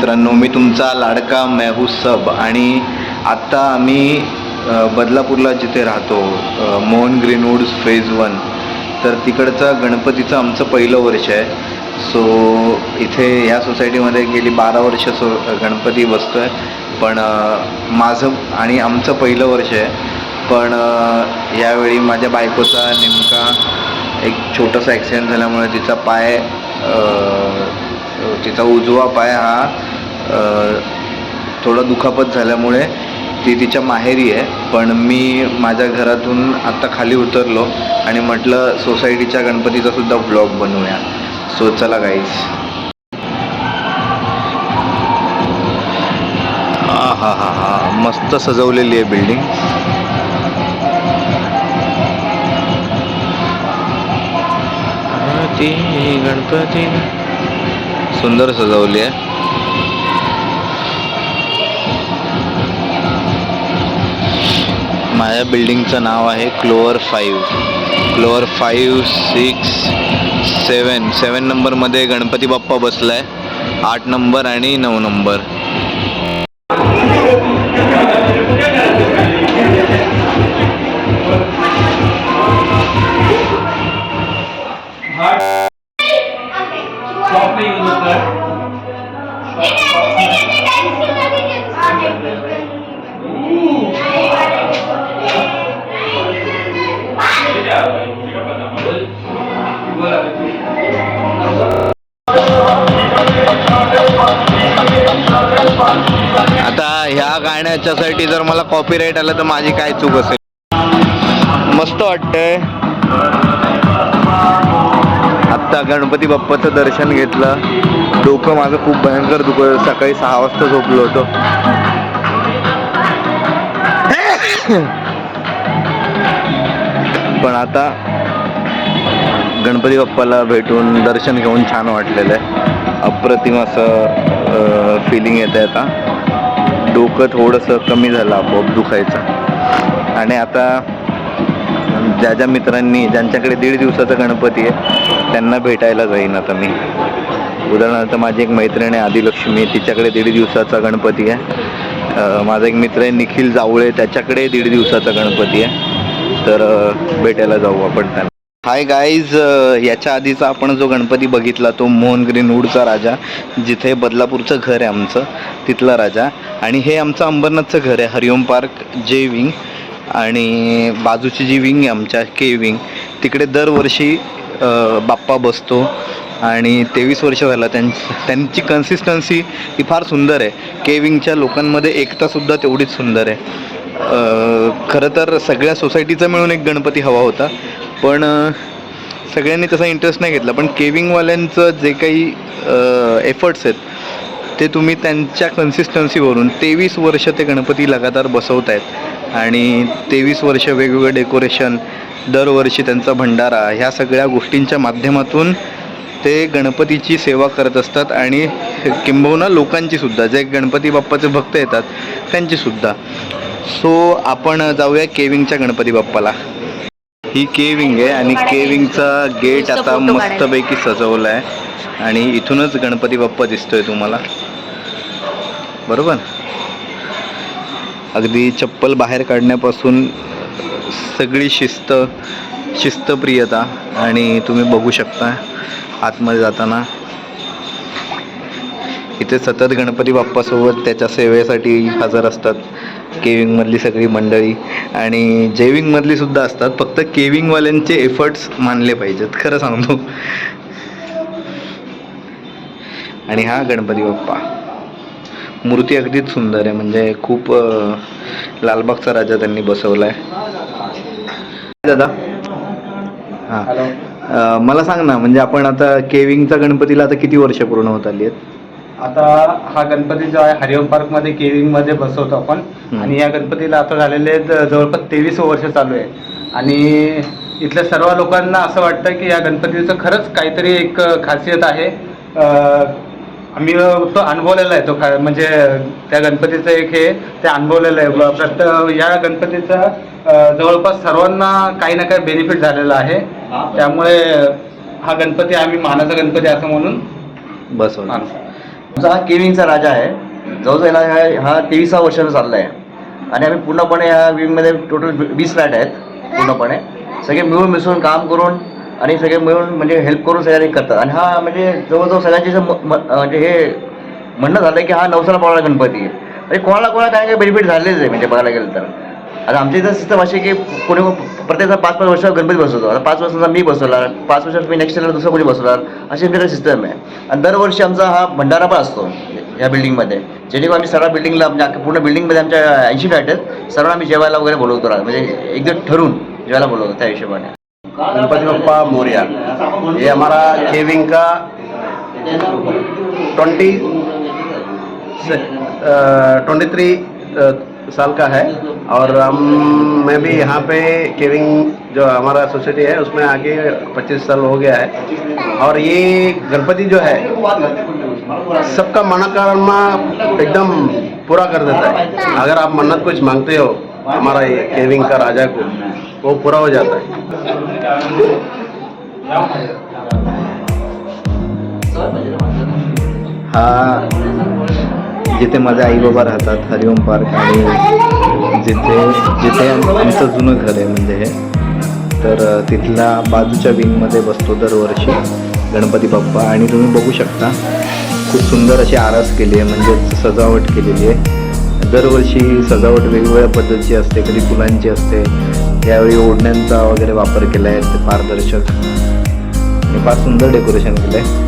मित्रांनो, मी तुमचा लाडका मेहू सब आणि आत्ता आम्ही बदलापूरला जिथे राहतो, मोहन ग्रीनवूड्स फेज 1, तर तिकडचा गणपतीचं आमचं पहिलं वर्ष आहे. सो इथे ह्या सोसायटीमध्ये गेली 12 वर्ष गणपती बसतो आहे. पण माझं आणि आमचं पहिलं वर्ष आहे. पण यावेळी माझ्या बायकोचा नेमका एक छोटासा ॲक्सिडेंट झाल्यामुळे तिचा उजवा पाय हा थोडा दुखापत झाल्यामुळे ती तिच्या माहेरी आहे. पण मी माझ्या घरातून आत्ता खाली उतरलो आणि म्हटलं सोसायटीच्या गणपतीचा सुद्धा व्लॉग बनवूया. सो चला गाईज. हा मस्त सजवलेली आहे बिल्डिंग. गणपती सुंदर सजवली आहे. माझ्या बिल्डिंगचं नाव आहे क्लोअर 5, 6, 7 नंबरमध्ये गणपती बाप्पा बसलाय. 8 नंबर आणि 9 नंबर. आता ह्या गाण्याच्यासाठी जर मला कॉपीराईट आलं तर माझी काय चूक असेल. मस्त वाटतंय. आत्ता गणपती बाप्पाचं दर्शन घेतलं. डोकं माझं खूप भयंकर दुखत. सकाळी 6 वाजता झोपलो होतो. पण आता गणपती बाप्पाला भेटून दर्शन घेऊन छान वाटलेलं आहे. अप्रतिम असं फिलिंग येतं आहे. आता डोकं थोडंसं कमी झालं आपोआप दुखायचं. आणि आता ज्या मित्रांनी ज्यांच्याकडे 1.5 दिवसाचा गणपती आहे त्यांना भेटायला जाईन आता मी. उदाहरणार्थ माझी एक मैत्रीण आहे आदिलक्ष्मी, तिच्याकडे 1.5 दिवसाचा गणपती आहे. माझा एक मित्र आहे निखिल जावळे, त्याच्याकडे 1.5 दिवसाचा गणपती आहे. तर भेटायला जाऊ आपण त्यांना. हाय गाईज, याच्या आधीचा आपण जो गणपती बघितला तो मोहन ग्रीनवूडचा राजा, जिथे बदलापूरचं घर आहे आमचं, तिथला राजा. आणि हे आमचं अंबरनाथचं घर आहे, हरिओम पार्क जे विंग. आणि बाजूची जी विंग आहे आमच्या के विंग, तिकडे दरवर्षी बाप्पा बसतो. आणि 23 वर्ष झाला त्यांची कन्सिस्टन्सी ही फार सुंदर आहे. के विंगच्या लोकांमध्ये एकतासुद्धा तेवढीच सुंदर आहे. खरं तर सगळ्या सोसायटीचा मिळून एक गणपती हवा होता, पण सगळ्यांनी तसा इंटरेस्ट नाही घेतला. पण केविंगवाल्यांचं जे काही एफर्ट्स आहेत ते तुम्ही त्यांच्या कन्सिस्टन्सीवरून 23 वर्ष ते गणपती लगातार बसवत आहेत. आणि 23 वर्ष वेगवेगळं डेकोरेशन, दरवर्षी त्यांचा भंडारा, ह्या सगळ्या गोष्टींच्या माध्यमातून ते गणपतीची सेवा करत असतात. आणि किंबहुना लोकांचीसुद्धा, जे गणपती बाप्पाचे भक्त येतात त्यांचीसुद्धा. सो आपण जाऊया केविंगच्या गणपती बाप्पाला. ही केविंग आहे आणि केविंगचा गेट आता मस्तपैकी सजवला आहे. आणि इथूनच गणपती बाप्पा दिसतोय तुम्हाला, बरोबर. अगदी चप्पल बाहेर काढण्यापासून सगळी शिस्तप्रियता. आणि तुम्ही बघू शकता आतमध्ये जाताना इथे सतत गणपती बाप्पासोबत त्याच्या सेवेसाठी हजर असतात केविंगमधली सगळी मंडळी. आणि जेविंगमधली सुद्धा असतात. फक्त केविंगवाल्यांचे एफर्ट्स मानले पाहिजेत, खरं सांगतो. आणि हा गणपती बाप्पा मूर्ती अगदीच सुंदर आहे. म्हणजे खूप लालबागचा राजा त्यांनी बसवला आहे. दादा, हां, मला सांग ना, म्हणजे आपण आता केविंगचा गणपतीला आता किती वर्ष पूर्ण होत आली आहेत? आता हा गणपती जो आहे हरिओम पार्कमध्ये केविंगमध्ये बसवतो आपण. आणि या गणपतीला आता झालेले जवळपास 23 वर्ष चालू आहे. आणि इथल्या सर्व लोकांना असं वाटतं की या गणपतीचं खरंच काहीतरी एक खासियत आहे. आम्ही तो अनुभवलेला आहे, तो म्हणजे त्या गणपतीचं एक हे ते अनुभवलेलं आहे. या गणपतीचा जवळपास सर्वांना काही ना काही बेनिफिट झालेला आहे. त्यामुळे हा गणपती आम्ही मानाचा गणपती असं म्हणून बसवला. आमचा हा केविंगचा राजा आहे. जवळजवळ याला हा 23 वर्षाचा चालला आहे आणि आम्ही पूर्णपणे ह्या विंगमध्ये टोटल 20 फ्लॅट आहेत. पूर्णपणे सगळे मिळून मिसळून काम करून आणि सगळे मिळून म्हणजे हेल्प करून सगळ्यांनी करतात. आणि हा म्हणजे जवळजवळ सगळ्यांचे म्हणजे हे म्हणणं झालं की हा नवसाला पावणारा गणपती आहे. म्हणजे कोणाला काय काही बेनिफिट झालेच आहे म्हणजे बघायला गेलं तर. आता आमच्या इथं सिस्टम अशी की कोणी प्रत्येक 5-5 वर्ष गणपती बसवतो. आता 5 वर्षाचा मी बसवला, 5 वर्षात मी नेक्स्ट इयरला दुसरं कोणी बसवणार, अशी आमच्याकडे सिस्टम आहे. आणि दरवर्षी आमचा हा भंडारा पण असतो ह्या बिल्डिंगमध्ये, जेणेकरून आम्ही सर्व बिल्डिंगला म्हणजे पूर्ण बिल्डिंगमध्ये आमच्या 80 फ्लॅट आहेत, सर्व आम्ही जेवायला वगैरे बोलवतो. म्हणजे एकदम ठरून जेवायला बोलवतो त्या हिशोबाने. गणपति बप्पा मोरया। ये हमारा केविंग का 23 साल का है और मैं भी यहाँ पे केविंग जो हमारा सोसाइटी है उसमें आगे 25 साल हो गया है। और ये गणपति जो है सबका मनोकामना एकदम पूरा कर देता है। अगर आप मन्नत कुछ मांगते हो हमारा ये केविंग का राजा को, वो पूरा हो जाता है। हा जिथे माझे आई बाबा राहतात हरिओम पार्क, आणि जिथे आमचं जुनं घर आहे म्हणजे हे, तर तिथल्या बाजूच्या विंगमध्ये बसतो दरवर्षी गणपती बाप्पा. आणि तुम्ही बघू शकता खूप सुंदर अशी आरास केली आहे, म्हणजे सजावट केलेली आहे. दरवर्षी सजावट वेगवेगळ्या पद्धतीची असते, कधी फुलांची असते, यावेळी ओढण्यांचा वगैरे वापर केला आहे, ते पारदर्शक आणि फार सुंदर डेकोरेशन केलं आहे.